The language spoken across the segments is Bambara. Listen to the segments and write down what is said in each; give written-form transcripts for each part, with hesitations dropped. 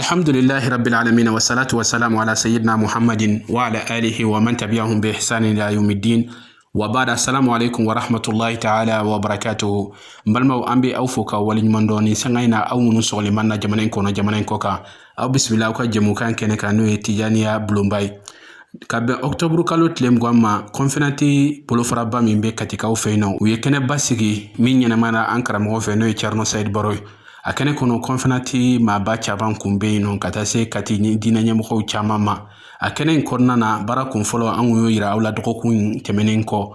الحمد لله رب العالمين والصلاة والسلام على سيدنا محمد وعلى آله ومن تبعهم بإحسان إلى يوم الدين وبعد. السلام عليكم ورحمة الله تعالى وبركاته. مبلمو أمبي أوفوكا ولنمندوني سنغينا أو منسو لمنا جمانين كوكا أو بسم الله وكا جموكان كنكا نوي تيجانيا بلومباي kabe octobre kalo tlem gwama konfinati polofara ba min be katika o feino u yekene basigi min nyana mana ankara mo feino e charno said baroy akene kono konfinati ma ba chaban kumbe no kata se kati ni dina nyamo ko chamama akene korna na bara kun folo an yo yira awla doko kun temenen ko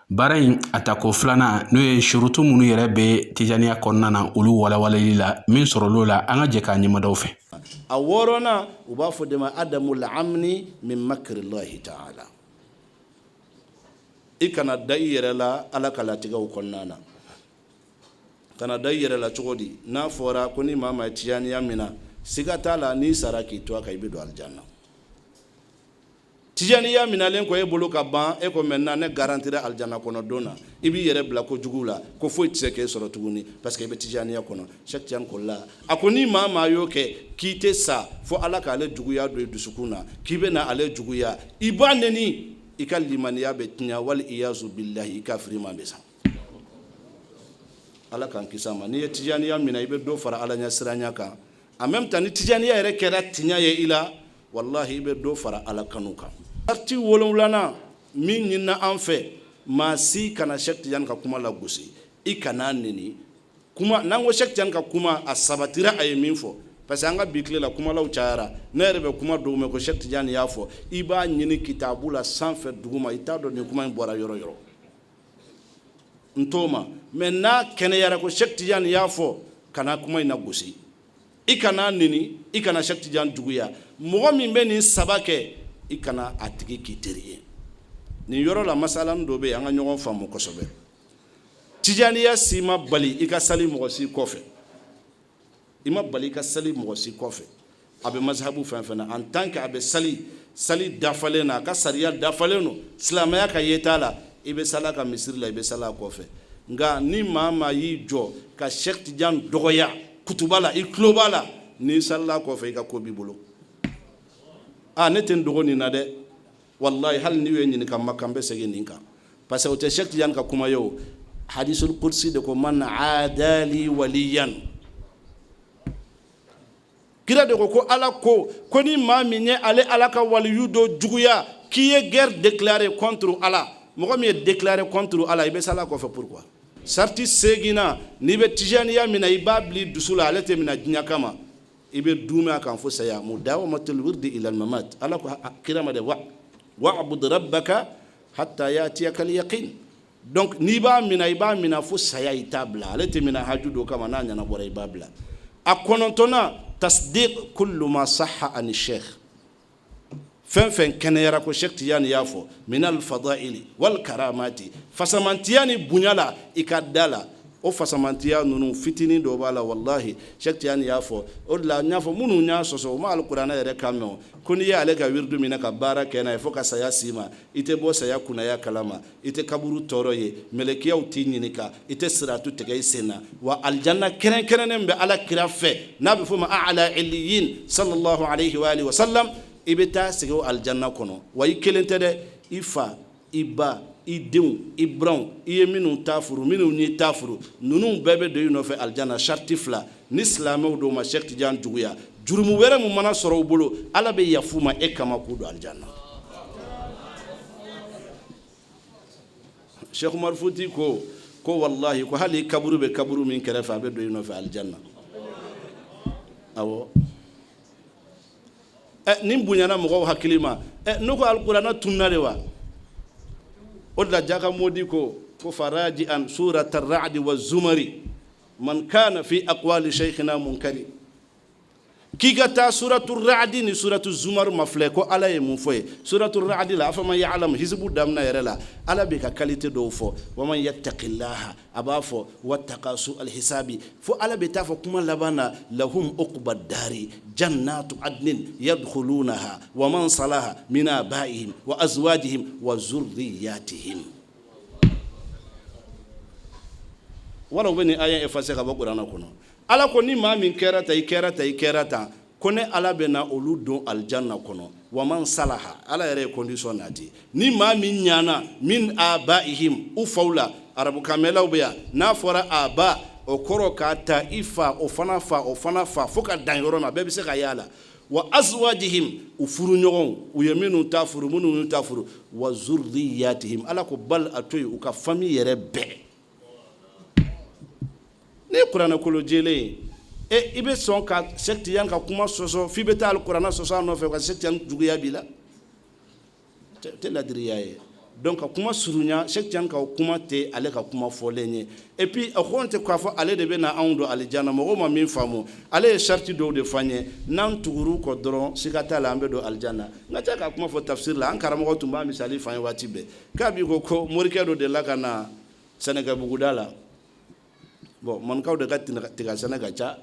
barain atako flana no e shurutu munu yere be tijaniya konna na ulu wala wala lila min soro lola anga je ka nyama do fe aworona ubafo dema adamul amni min makri Allah ta'ala ikana dayere la alakala tiga ukonnana kana dayere la chogodi na fora kuni mama tijani yamina sigatala ni saraki to aka ibido aljanna tijani yamina len ko e bolo ka ban e ko menna ne garantira aljanna kono dona ibi yere bla ko jugula ko foi tseke soro tuguni parce que be tijani ya kono chaque tian ko la akoni mama yoke kite sa fo alaka ale juguya do dusukuna kibe na ale juguya ibaneni ikallimani ya betnya wal iyazu billahi kafiri ma besa alaka nkisama ni tijani yamina ibe do fara alanya siranya ka en même temps ni tijani ya ere kera tinya ye ila wallahi ibe do fara alakanuka parti wolonlana min nyina anfe masi kana shekti yan ka kuma la gusi ikana nini kuma nango shekti yan ka kuma asabatira ay minfo parce anga bikle la kuma la uchara nerebe kuma do me ko shekti yan yafo iba nyini kitabula sanfe duguma itado ni kuma mbora yoro ntoma mena kene yara ko shekti yan yafo kana kuma ina gusi ikana nini ikana shekti yan duguya mogo min be ni sabake ikana atigi kiteriye ni yoro la masala ndobe anga nyogon famu kosobe tijaniya sima bali ika sali mogo si kofe ima bali ka sali mogo si kofe abe mazhabu fanfana en tant que abe sali dafalena ka sariya dafaleno islamaya ka yetala ibe sala ka misir la ibe sala kofe nga ni mama yi jo ka Sheikh Tidiane dogoya kutubala iklobala ni sala kofe ka ko bibolo neten dogoni na de wallahi hal ni weni kam makambe sege ninka parce que o Sheikh Tidiane ka kuma yo hadithul qudsi de ko man adali waliyan kira de ko ala ko ni maminye ale alaka waliyu do juguya qui est guerre déclarée contre Allah mo mi déclaré contre Allah ibe sala ko fait pourquoi sarti segina ni be tijaniya mina ibabli dusula alete mina jinyakama ibe duma kan fo saya mudawamatul wirdi ila al-mamat ala ko kirama de wa'bud rabbaka hatta yatiyaka al-yaqin donc ni ba mina fo saya itabla alete mina hajudo kama nanya na bora ibabla akonontona tasdiq kullu ma sahha an shaykh fen kene yara ko Sheikh Tidiane yafo min al-fada'ili wal karamati fasamantiyani bunyala ikadala o fasamantiya nunu fitini do bala wallahi Sheikh Tidiane yafo o la nyafo munu nya soso ma al-qur'ana yare kamo kuni ya aleka wirdu minaka baraka na fo ka saya sima ite bo saya kuna ya kalama ite kaburu toroye melekiya utinyika ite siratu tegay sena wa aljanna keren be ala kirafe nabi fo ma a'la illiyin sallallahu alayhi wa alihi wa sallam ibeta sego aljanna kono wa ikelente de ifa iba ideu ibron yeminu tafuru minu ni tafuru nunu bebe de yuno fe aljanna shartifla ni islamu do ma Sheikh Tidiane juguya jurumu were mu mana soro bolo ala be yafuma e kama ku do aljanna Sheikh Umar Fouti ko wallahi ko hali kaburu min kerefa be do yuno fe aljanna awo nim bunyana mo hakilima nuko alqur'ana tunna rewa odla jaka modi ko faraji an surat ar-ra'd wa zumari man kana fi aqwali shaykhina munkari kigata suratul ra'd ni suratul zumar mafle ko ala e mun foye suratul ra'd la afama ya'lam hizbu damna yarala ala be ka qualité do fo wa man yattaqillaha abafo wattaqasu alhisabi fo ala be tafo kuma labana lahum uqbad dari jannatu adnin yadkhulunaha wa man salaha min abaihim wa azwajihim wa zurriyatihim wala woni aya e fase ka ba qur'ana kono ala ko ni ma min kerata ko ne ala bena olu don aljanna kono wa man salaha ala yɛrɛ condition nati ni maa min ɲana min abaihim u faula arabu kamelaw bɛ yan n'a fɔra aba o kɔrɔ k'a ta i fa o fana fa fo ka dan yɔrɔ ma bɛɛ bɛ se ka y'a la wa azwajihim u furuɲɔgɔnw u ye minnu ta furu minnu ta furu wa zurriyatihim ala ko bal a to yen u ka famille yɛrɛ bɛɛ ne ye kuranɛ kolo jelen ye i bɛ sɔn ka Cheikh Tidiane ka kuma sɔsɔ f'i bɛ taa kuranɛ sɔsɔ a nɔfɛ ka Cheikh Tidiane juguya b'i la tɛ ladiriya ye donc ka kuma surunya Cheikh Tidiane ka kuma tɛ ale ka kuma fɔlen ye et puis a ko tɛ k'a fɔ ale de bɛ na anw don alijana mɔgɔw ma min faamu ale ye charti dɔw de f'an ye n'an tugur'u kɔ dɔrɔn siga t'a la an bɛ don alijana n ka ca ka kuma fɔ tafsir la an karamɔgɔ tun b'a misali f'an ye waati bɛɛ k'a b'i ko morikɛ dɔ de la ka na Sɛnɛgabuguda la bon manikaw de ka tiga sɛnɛ ka ca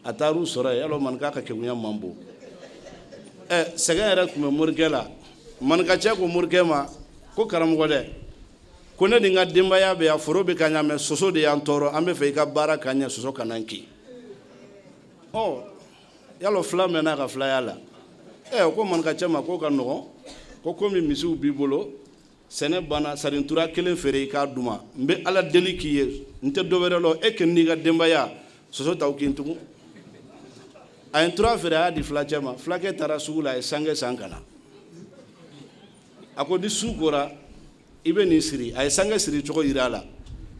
a taar'u sɔrɔ yen yalɔ manika ka kɛkunya man bon sɛgɛn yɛrɛ tun bɛ morikɛ la manikacɛ ko morikɛ ma ko karamɔgɔ dɛ ko ne ni n ka denbaya bɛ yan foro bɛ ka ɲɛ mɛ soso de y'an tɔɔrɔ an bɛ fɛ i ka baara ka ɲɛ soso kana n kin yalɔ fila mɛnna ka filaya la ko manikacɛ ma k'o ka nɔgɔn ko komi misiw b'i bolo sɛnɛ banna sarintura kelen feere i k'a d'u ma n bɛ ala deli k'i ye n tɛ dɔ wɛrɛ lɔ e kɛni n'i ka denbaya soso t'aw kin tugun a ye ntura feere a y'a di fulakɛ ma fulakɛ taara sugu la a ye sange san ka na a ko ni su kora i bɛ nin siri a ye sange siri cogo yira a la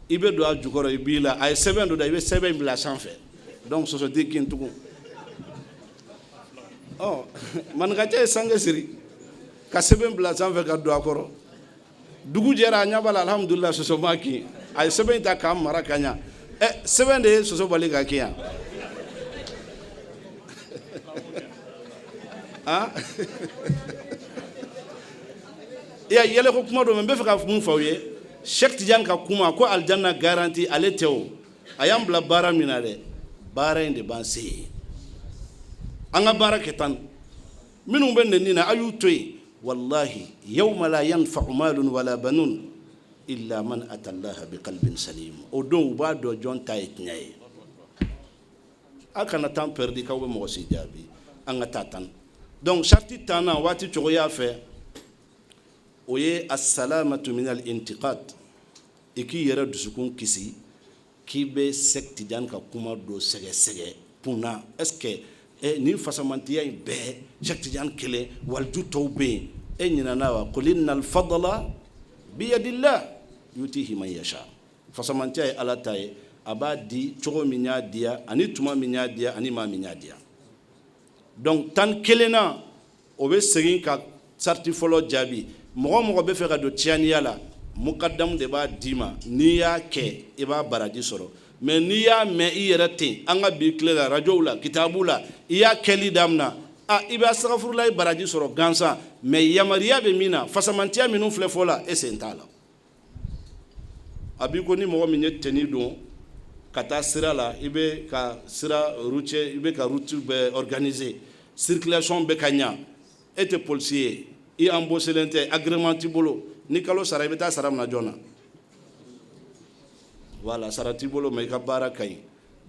i bɛ don a jukɔrɔ i b'i la a ye sɛbɛn dɔ da i bɛ sɛbɛn in bila sanfɛ donc soso tɛ kin tugun manikacɛ ye sange siri ka sɛbɛn bila sanfɛ ka don a kɔrɔ dugu jɛra a ɲɛ b'a la alhamdulillah soso ma kin a ye sɛbɛn in ta k'a mara ka ɲa sɛbɛn de ye soso bali ka kin yan ya yɛlɛ ko kuma dɔ mɛ n bɛ fɛ ka mun fɔ aw ye Cheikh Tidiane ka kuma ko aljanna garanti ale tɛ o a y'an bila baara min na dɛ baara in de b'an se yen an ka baara kɛ tan minnu bɛ nɛni na a y'u to yen wallahi yawma la yanfa'u malun wala banun illa man atallaha biqalbin salim o don u b'a dɔn jɔn ta ye tiɲɛ ye a kana temps perdu k'aw bɛ mɔgɔ si jaabi an ka taa tan donc charti tan na waati cogoya fɛ o ye assalamatu min al intiqad i k'i yɛrɛ dusukun kisi k'i bɛ Cheikh Tidiane ka kuma dɔ sɛgɛsɛgɛ punna est ce que nin fasamantiya in bɛɛ Cheikh Tidiane kelen waliju tɔw bɛ yen e ɲinɛna wa qul innal fadla biyadillah yutihi man yasha fasamantiya ye ala ta ye a b'a di cogo min y'a diya ani tuma min y'a diya ani maa min y'a diya donc tan kelenna o bɛ segin ka sarti fɔlɔ jaabi mɔgɔ mɔgɔ bɛ fɛ ka don tiɲɛniya la mukadamu de b'a d'i ma n'i y'a kɛ i b'a baraji sɔrɔ mais n'i y'a mɛn i yɛrɛ ten an ka bi tile la rajow la kitabu la i y'a kɛli daminɛ i b'a sagafurula i baraji sɔrɔ gansan mais yamariya bɛ min na fasamantiya minnu filɛ fɔ la e sen t'a la a b'i ko ni mɔgɔ min ye tɛni don ka taa sira la i bɛ ka sira routier i bɛ ka route bɛɛ organiser circulation bɛ ka ɲa e tɛ policier ye i embauchelen tɛ agrément t'i bolo ni kalo sara i bɛ taa sara minɛ joona voilà sara t'i bolo mais i ka baara ka ɲi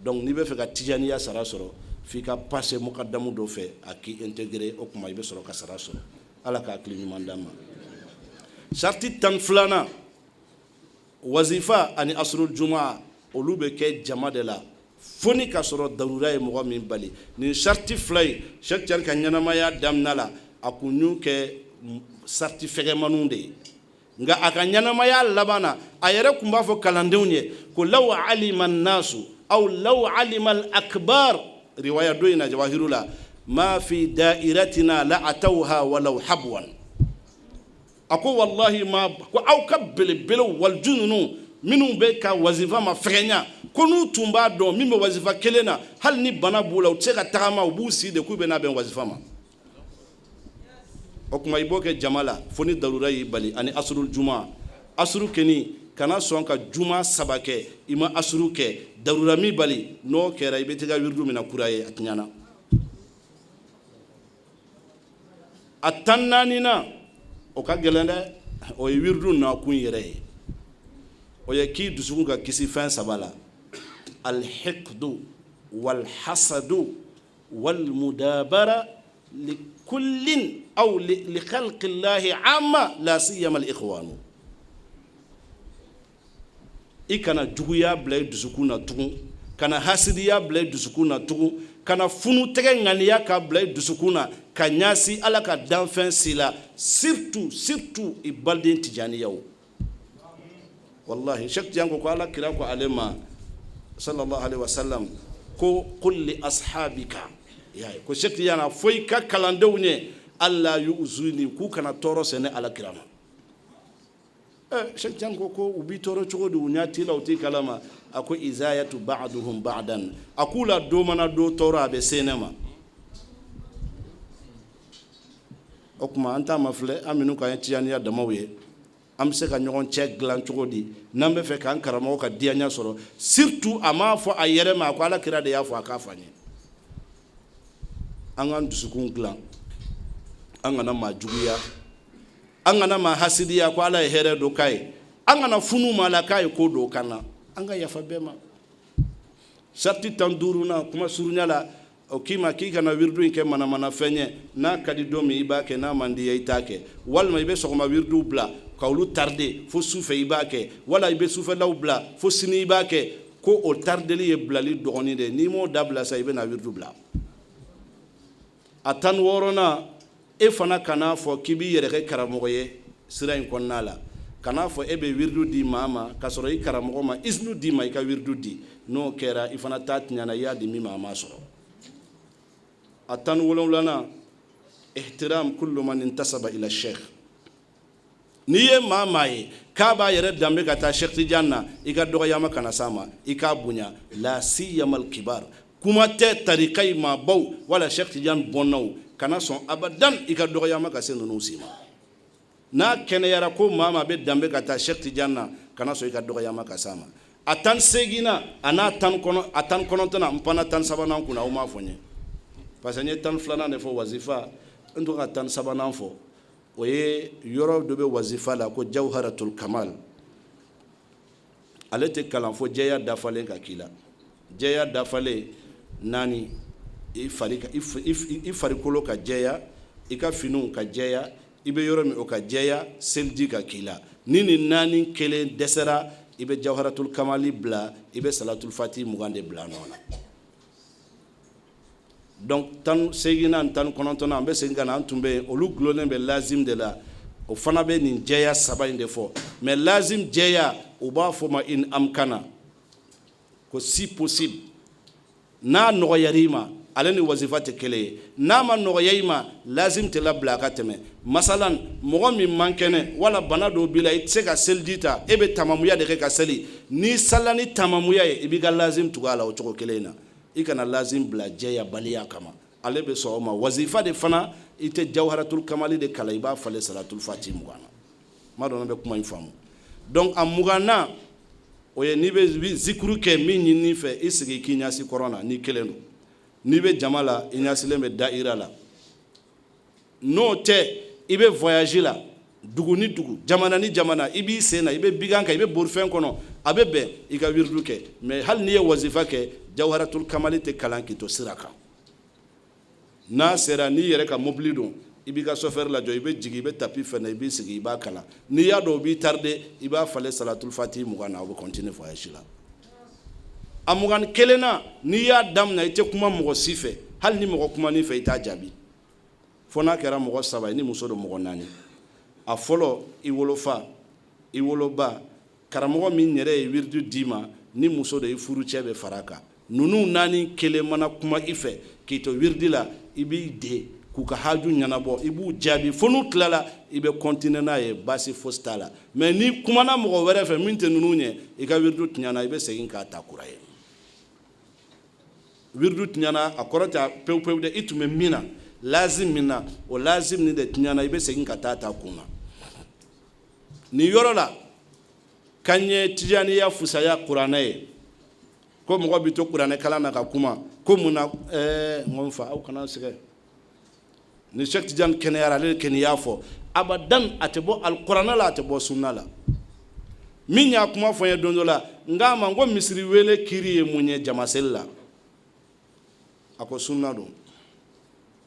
donc n'i bɛ fɛ ka tijaniya sara sɔrɔ f'i ka passer mukadamu dɔ fɛ a k'i intégrer o kuma i bɛ sɔrɔ ka sara sɔrɔ ala ka hakili ɲuman d'an ma charti tan filanan wazifa ani asrul jumaa olu bɛ kɛ jama de la fo ni ka sɔrɔ darura ye mɔgɔ min bali nin charti fila ye Cheikh Tidiane ka ɲɛnamaya daminɛ la a kun y'u kɛ sarti fɛgɛmaniw de ye nka a ka ɲɛnamaya laban na a yɛrɛ kun b'a fɔ kalandenw ye ko law alima nasu aw law alima al akbar riwaya dɔ in na jawahiru la ma fi dairatina la atawha walaw habwan a ko wallahi ma ko aw ka belebelew waliju ninnu minnu bɛ ka wazifa ma fɛgɛnya ko n'u tun b'a dɔn min bɛ wazifa kelen na hali ni bana b'u la u tɛ se ka tagama u b'u si de k'u bɛ n'a bɛn wazifa ma o kuma i b'o kɛ jama la fo ni darura y'i bali ani asrul juma asuru kɛni kana sɔn ka juma saba kɛ i ma asuru kɛ darura min bali n'o kɛra i bɛ t'i ka wiridu minɛ kura ye a tiɲɛna a tan naaninan o ka gɛlɛn dɛ o ye wiridu nakun yɛrɛ ye o ye k'i dusukun ka kisi fɛn saba la alhiqdu walhasadu والمدابرة لكل أو لخلق الله عامة لا سيما الإخوان إكنا جويا بلا دسكونا تون كنا حسديا بلا دسكونا تون كنا فنو تغنيا كبلا دسكونا كنياسي على كدانفن سيلا surtout إبالدين تجانياو والله شك جانكو قال كراكو علما صلى الله عليه وسلم ko kulli ashabika yayi ko shekti yana foy ka kalandew ne alla yuzuni ku kana toro sene ala kirama shekti janko ko ubi toro chogodi unyati lawti kalama ako izayatu ba'duhum ba'dan akula do mana do toro abe senema okuma anta mafle aminu ka yatiani ya damawe am se ka ñogon cɛ glan cogodi nan be fe kan karamo ka dianya soro surtout ama fo ayere ma ko ala kira de ya fo aka fanye angan dusukun glan angana ma juguya angana ma hasidiya ko ala here do kai angana funu mala kai ko do kana anga ya fa bema sarti tanduruna kuma surunyala o kima kika na wirdu nke mana fenye na kadi domi ibake na mandi yaitake walma ibe sokoma wirdu bla kawlu tarde fo sufe ibake wala ibe sufe law bla fo sini ibake ko o tardeli e blali dogoni de ni mo dabla sa ibe na wirdu bla atan worona e fana kana fo kibi yere ke karamoye sira in konnala kana fo ebe wirdu di mama kasoro i karamogo ma isnu di ma ka wirdu di no kera ifana tatnyana ya di mi mama so atan wololana ihtiram kullu man intasaba ila sheikh niye mamaye kaba yere dambe kata Sheikh Tidiane ika doga yama kana sama ika bunya la siyamal kibar kuma te tariqai ma baw wala Sheikh Tidiane bonnaw kana son abadan ika doga yama ka senu sima na kene yara ko mama be dambe kata Sheikh Tidiane kana so ika doga yama ka sama atan segina ana tan kono tana mpana tan sabana kuna o ma fonye parce que tan flana ne fo wazifa ndo ka tan sabana fo oye yoro do be wazifa la ko jawharatul kamal alete kalan fo jeya dafale ka kila jeya dafale nani ifari kolo ka jeya ika finu ka jeya ibe yoro mi o ka jeya seldi ka kila nini nani kele desera ibe jawharatul kamali bla ibe salatul fatih mugande bla nona donc tan segina tan konontona be segina antumbe olu glonen be lazim de la o fana be nin jeya saba inde fo mais lazim jeya o ba fo ma in amkana ko si possible na no yarima alani wazifati kele na ma no yayima lazim te la blaka teme masalan mogo mi mankene wala bana do bila itse seldita ebe tamamuya de ka seli ni salani tamamuya e biga lazim tugala o choko kelena ikana lazim bla jeya baliya kama alebe so ma wazifa de fana ite jawharatul kamali de kalaiba fale salatul fatih mugana madona be kuma infamu donc am mugana oye ni be zikru ke min ni fe isigi kinyasi corona ni kelendo ni be jamala inyasi lembe daira la no te ibe voyage la dugu ni dugu jamana ni jamana ibi sena ibe biganka ibe borfen kono abebe ika wirdu ke mais hal ni wazifa ke jawharatul kamali te kalanki to siraka na sera ni yere ka mobili don ibi ka chauffeur la jo ibe jigi ibe tapi fena ibe sigi iba kala ni ya do bi tarde iba fale salatul fatih mugana o continue voyage la amugan kelena ni ya dam na ite kuma mogo sife hal ni mogo kuma ni fe ita jabi fona kera mogo saba ni muso do mogo nani a folo iwolofa iwoloba karamogo min yere wirdu dima ni muso do ifuru chebe faraka nunu nani kele mana kuma ife kito wirdi la ibi de kuka haju nyanabo ibu jabi fonu klala ibe continue na ye basi fostala mais ni kuma na mogo were fe minte nunu nye ika wirdu tnyana ibe segin ka takura ye wirdu tnyana akorata pew de itume mina lazim mina o lazim ni de tnyana ibe segin ka tata kuna ni yorola kanye tijani ya fusaya qur'anaye ko mo bi to qur'ane kala na ka kuma ko muna ngonfa au kana sege ni Cheikh Tidiane kene yara le kene yafo abadan atebo alqur'ana la atebo sunna la minya kuma fo ye dondola ngama ngo misri wele kiriye munye jamasella ako sunna do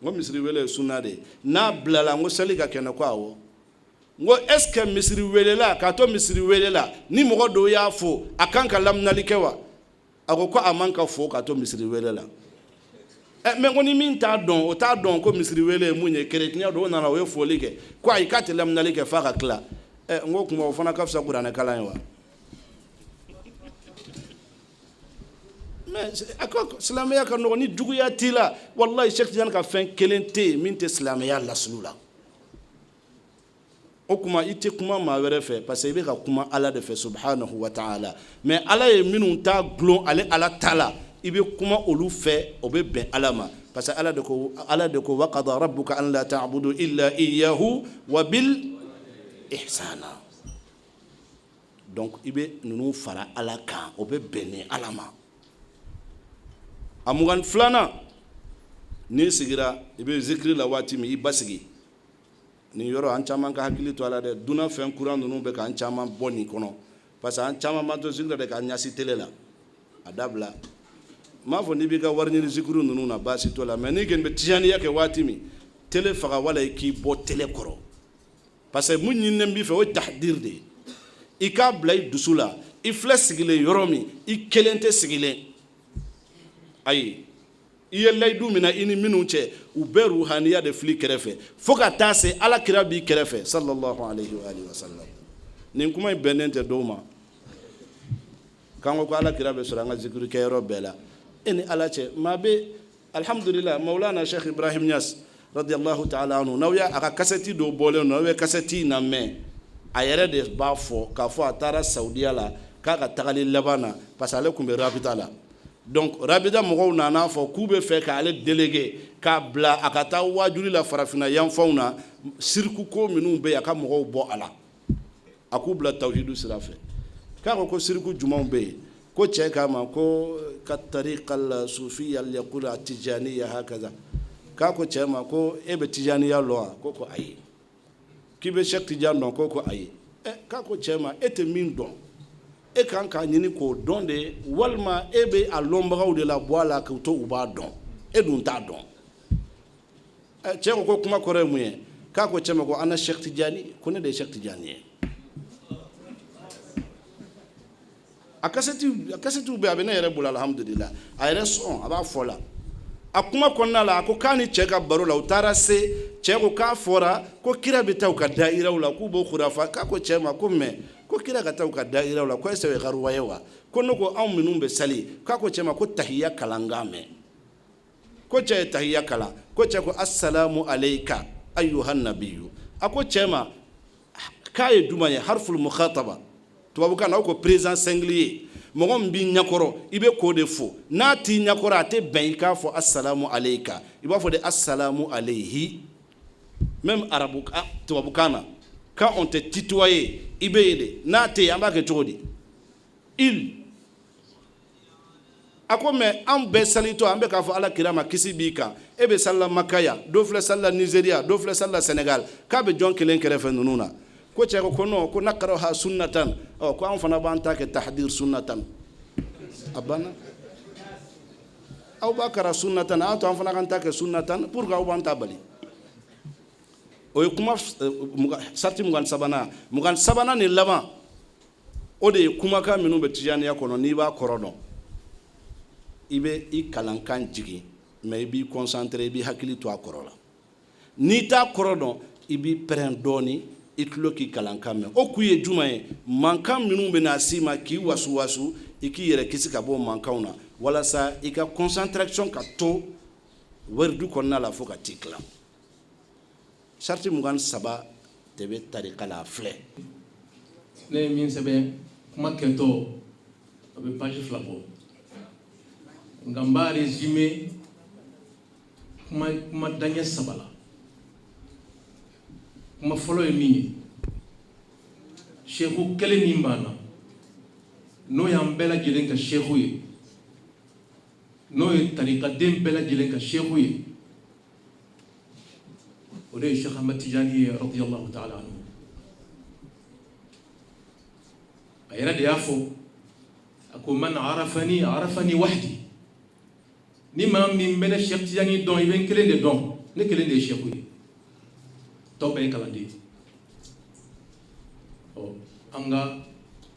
ngo misiri wele sunna de na blala ngo sali ka kene ko awo ngo est ce que misiri wele la ka to misiri wele la ni mo do ya fo akanka lamnali kewa ako ko amanka fo ka to misiri wele la mais ngoni min ta don o ta don ko misiri wele munye chrétien do na we fo like ko ay ka te lamnali ke fa ka kla ngo kuma fana ka fsa qur'an kala wa ako silamɛya ka nɔgɔ ni juguya t'i la wallahi Cheikh Tidiane ka fɛn kelen tɛ yen min tɛ silamɛya lasulu la o kuma i tɛ kuma maa wɛrɛ fɛ parce que i bɛ ka kuma Ala de fɛ subhanahu wa ta'ala mais Ala ye minnu ta gulon ale Ala ta la i bɛ kuma olu fɛ o bɛ bɛn Ala ma parce que Ala de ko wa qada rabbuka an la ta'budu illa iyyahu wa bil ihsana donc i bɛ ninnu fara Ala kan o bɛ bɛn ni Ala ma amugan flana ni sigira ibe zikri la wati mi ibasigi ni yoro an chaman ka hakili to ala de duna fen kuran nunu be ka an chaman boni kono parce an chaman ma to zikra de ka nyasi tele la adabla ma fo ni bi ka warni zikru nunu na basi to la mais ni gen be tijani yake wati mi tele faga wala ki bo tele koro parce que mun nyinem bi fe o tahdir de ika blay dusula i flesigile yoromi i kelente sigile ayi i ye layidu mina i ni minnu cɛ u bɛɛ ruhaniya de fili kɛrɛfɛ fo ka taa se ala kira b'i kɛrɛfɛ sallallahu alayhi wa sallam nin kuma in bɛnnen tɛ dɔw ma k'an ko ala kira bɛ sɔrɔ an ka zikiri kɛyɔrɔ bɛɛ la e ni ala cɛ maa bɛ alhamdulillah maulana Sheikh Ibrahim Niass radiyallahu ta'ala anhu n'aw y'a ka kasɛti dɔw bɔlen n'aw ye kasɛti in lamɛn a yɛrɛ de b'a fɔ k'a fɔ a taara Saudiya la k'a ka tagali laban na parce que ale tun bɛ rabita la donc rabida mɔgɔw nana fɔ k'u bɛ fɛ k'ale délégué k'a bila a ka taa wajuli la farafina yanfanw na siriku ko minnu bɛ yen a ka mɔgɔw bɔ a la a k'u bila tawhidu sira fɛ k'a ko siriku jumɛnw bɛ yen ko cɛ k'a ma ko ka tariqa sufiya yaqul tijaniya hakaza k'a ko cɛ ma ko e bɛ tijaniya lɔn wa ko ayi k'i bɛ Cheikh Tidiane dɔn ko ayi k'a ko cɛ ma e tɛ min dɔn e kan k'a ɲini k'o dɔn de walima e bɛ a lɔnbagaw de la bɔ a la k'u to u b'a dɔn e dun t'a dɔn cɛ ko kuma kɔrɔ ye mun ye k'a ko cɛ ma ko ana Cheikh Tidiane ko ne de ye Cheikh Tidiane ye a kasɛtiw bɛ a bɛ ne yɛrɛ bolo alhamdulillah a yɛrɛ sɔn a b'a fɔ la a kuma kɔnɔna la a ko k'a ni cɛ ka baro la u taara se cɛ ko k'a fɔra ko kira bɛ taa u ka dairaw la k'u b'o khurafa k'a ko cɛ ma ko mais ko kira ka taa u ka dairaw la ko est-ce que o ye garuwa ye wa ko ne ko anw minnu bɛ sali k'a ko cɛ ma ko tahiya kalan k'a mɛn ko cɛ ye tahiya kalan ko cɛ ko assalamu alayka ayyuhan nabiyyu a ko cɛ ma k'a ye jumɛn ye harful mukhataba tubabukan na o ko présent singulier mɔgɔ min b'i ɲɛkɔrɔ i bɛ k'o de fɔ n'a t'i ɲɛkɔrɔ a tɛ bɛn i k'a fɔ assalamu alayka i b'a fɔ de assalamu alayhi même arabu tubabukan na quand on te tutoie i bɛ yen de n'a tɛ yen an b'a kɛ cogo di il a ko mais an bɛɛ salitɔ an bɛ k'a fɔ ala kira ma kisi b'i kan e bɛ salila makaya dɔ filɛ salila nizeriya dɔ filɛ salila senegal k'a bɛ jɔn kelen kɛrɛfɛ ninnu na ko cɛ ko non ko nakaraha sunnatan ko an fana b'an ta kɛ tahdir sunnatan a banna aw b'a kɛra sunnatan aw to an fana kan ta kɛ sunnatan pour que aw b'an ta bali o ye kuma sarti mugan sabanan ni laban o de ye kumakan minnu bɛ tijaniya kɔnɔ n'i b'a kɔrɔ dɔn i bɛ i kalankan jigin mais i b'i concentré i b'i hakili to a kɔrɔ la n'i t'a kɔrɔ dɔn i b'i pɛrɛn dɔɔni i tulo k'i kalankan mɛn o kun ye jumɛn ye mankan minnu bɛ na s'i ma k'i wasu i k'i yɛrɛ kisi ka bɔ mankanw na walasa i ka concentration ka to waridu kɔnɔna la fo ka t'i tilan sarti mugan saba de bɛ tarika la filɛ ne ye min sɛbɛn kuma kɛtɔ a bɛ page 2 bɔ nka n b'a résumé kuma daɲɛ 3 la kuma fɔlɔ ye min ye sheikhu kelen min b'an na n'o y'an bɛɛ lajɛlen ka sheikhu ye n'o ye tarikaden bɛɛ lajɛlen ka sheikhu ye o de ye Cheikh Ahmad Tijani ye radiyallahu ta'ala anhu a yɛrɛ de y'a fɔ a ko man arafani wahdi ni maa min bɛ ne Cheikh Tidiane dɔn i bɛ n kelen de dɔn ne kelen de ye Cheikh ye tɔw bɛɛ ye kalanden an ka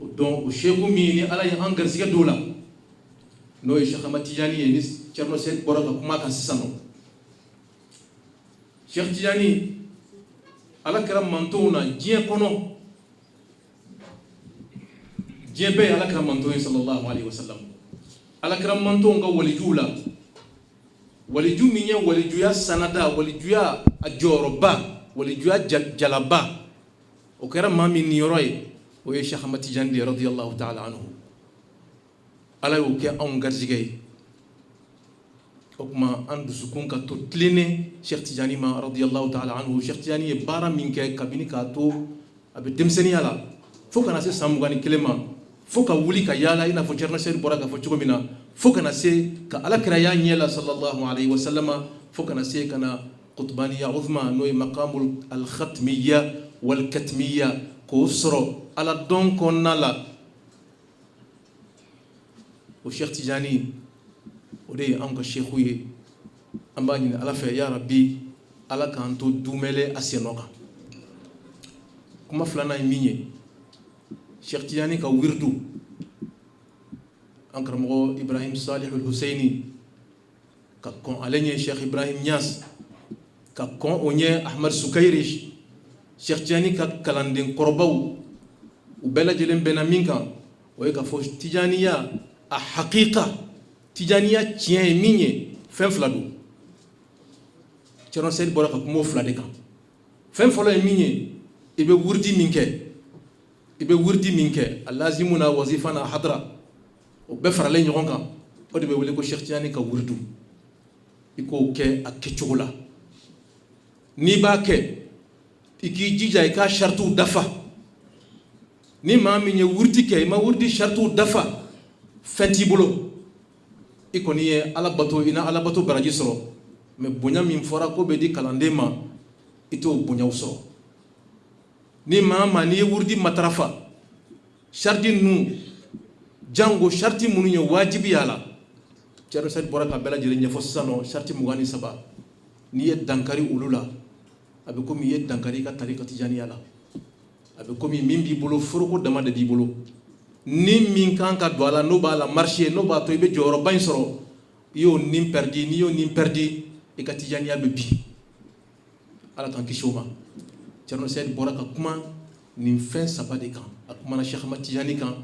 o dɔn o Cheikh min ni Ala ye an garisɛgɛ don la n'o ye Cheikh Ahmad Tidiane ye ni Thierno Seydou bɔra ka kuma kan sisan nɔ Cheikh Tidiane Ala kɛra mantonw na diɲɛ kɔnɔ diɲɛ bɛɛ ye Ala kɛra manton ye sallallahu alaihi wasallam Ala kɛra mantonw ka walijuw la waliju min ye walijuya sanada walijuya a jɔyɔrɔba walijuya jalaba o kɛra maa min niyɔrɔ ye o ye Cheikh Ahmad Tidiane de radiyallahu ta'ala anhu Ala y'o kɛ anw garisɛgɛ ye o kuma an dusukun ka to tilennen Cheikh Tidiane ma radiyallahu ta'ala anhu Cheikh Tidiane ye baara min kɛ kabini k'a to a bɛ denmisɛnniya la fo kana se san 21 ma fo ka wuli ka yaala i n'a fɔ Thierno Seydou bɔra k'a fɔ cogo min na fo kana se ka alakira y'a ɲɛ la sallallahu alayhi wa sallam fo kana se kana qutbaniya uzma n'o ye maqamul al-khatmiya wal katmiya k'o sɔrɔ ala dɔn kɔnɔna la o Cheikh Tidiane o de ye anw ka sheikhu ye an b'a ɲini ala fɛ ya rabbi ala k'an to dumɛlɛ a sennɔ kan kuma filanan ye min ye Cheikh Tidiane ka wirdu an karamɔgɔ Ibrahim Salih al-Husseini ka kɔn ale ɲɛ Cheikh Ibrahim Niass ka kɔn o ɲɛ Ahmad Sukairi Cheikh Tidiane ka kalanden kɔrɔbaw u bɛɛ lajɛlen bɛnna min kan o ye ka fɔ Tijaniya a haqiqa Tijaniya tiɲɛ ye min ye fɛn fila don Thierno Seydou bɔra ka kuma o fila de kan fɛn fɔlɔ ye min ye i bɛ wurdi min kɛ a lazimu na wazifa na hadra o bɛɛ faralen ɲɔgɔn kan o de bɛ wele ko Cheikh Tidiane ka wurdu i k'o kɛ a kɛcogo la n'i b'a kɛ i k'i jija i ka sarituw dafa ni maa min ye wurdi kɛ i ma wurdi sarituw dafa fɛn t'i bolo i kɔni ye ala bato i na ala bato baraji sɔrɔ mais bonya min fɔra ko bɛ di kalanden ma i t'o bonyaw sɔrɔ ni maa ma n'i ye wurdi matarafa sariti ninnu jango sariti minnu ye wajibi y'a la Thierno Seydou bɔra ka bɛɛ lajɛlen ɲɛfɔ sisan nɔ sariti 23 n'i ye dankari olu la a bɛ komi i ye dankari i ka tarika tijaniya la a bɛ komi min b'i bolo foroko dama de b'i bolo ni min kan ka don a la n'o b'a la marché n'o b'a to i bɛ jɔyɔrɔba in sɔrɔ i y'o nin perdi n'i y'o nin perdi i ka tijaniya bɛ bi ala k'an kisi o ma Thierno Seydou bɔra ka kuma nin fɛn saba de kan a kumana Cheikh Ahmad Tidiane kan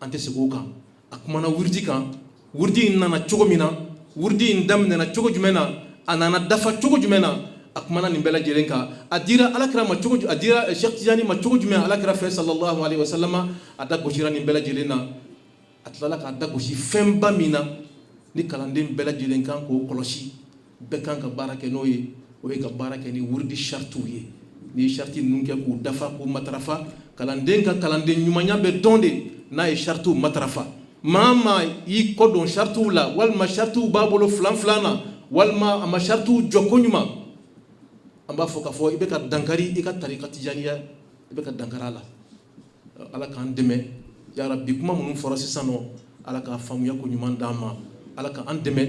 an tɛ segin o kan a kumana wurdi kan wurdi in nana cogo min na wurdi in daminɛna cogo jumɛn na a nana dafa cogo jumɛn na a kumana nin bɛɛ lajɛlen kan a dira alakira ma cogo a dira Cheikh Tidiane ma cogo jumɛn alakira fɛ sallallahu alaihi wasallam a da gosira nin bɛɛ lajɛlen na a tilala k'a da gosi fɛnba min na ni kalanden bɛɛ lajɛlen kan k'o kɔlɔsi bɛɛ kan ka baara kɛ n'o ye o ye ka baara kɛ ni wurdi saritiw ye ni ye sariti ninnu kɛ k'u dafa k'u matarafa kalanden ka kalanden ɲumanya bɛ dɔn de n'a ye saritiw matarafa maa maa y'i kɔdɔn saritiw la walima saritiw b'a bolo filan filan na walima a ma saritiw jɔ ko ɲuman an b'a fɔ k'a fɔ i bɛ ka dankari i ka tarika tijaniya i bɛ ka dankari a la ala k'an dɛmɛ ya rabbi kuma minnu fɔra sisan nɔ ala k'a faamuya ko ɲuman d'an ma ala k'an dɛmɛ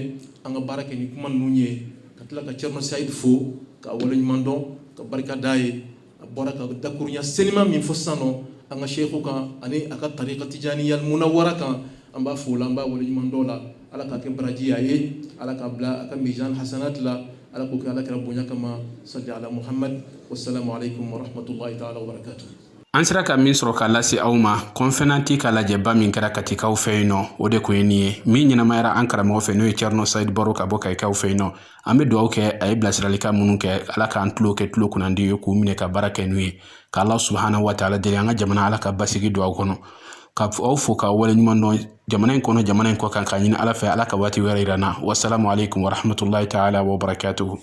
an ka baara kɛ ni kuma ninnu ye ka tila ka Thierno Seydou fo k'a wale ɲuman dɔn ka barika d'a ye a bɔra ka dakurunya senima min fɔ sisan nɔ an ka sheikhu kan ani a ka tarika tijaniya munawwara kan an b'a fo la an b'a wale ɲuman dɔn la ala k'a kɛ baraji a ye ala k'a bila a ka mizan hasanat la ala ko kɛ ala kɛra bonya kama salli ala Muhammad wassalamu alaikum wa rahmatullahi ta'ala wa barakatuh. An sera ka min sɔrɔ k'a lase aw ma kɔnfɛnanti ka lajɛba min kɛra katikaw fɛ yen nɔ o de kun ye nin ye min ɲɛnamayara an karamɔgɔ fɛ n'o ye Thierno Seydou baro ka bɔ kayikaw fɛ yen nɔ an bɛ dugawu kɛ a ye bilasiralikan minnu kɛ ala k'an tulo kɛ tulo kunnandi ye k'u minɛ ka baara kɛ n'u ye k'Ala subhanahu wa ta'ala deli an ka jamana ala ka basigi don aw kɔnɔ ka aw fo ka wale ɲuman dɔn jamana in kɔnɔ jamana in kɔ kan k'a ɲini ala fɛ ala ka waati wɛrɛ yira na wassalamu alaikum wa rahmatullahi ta'ala wa barakatuhu.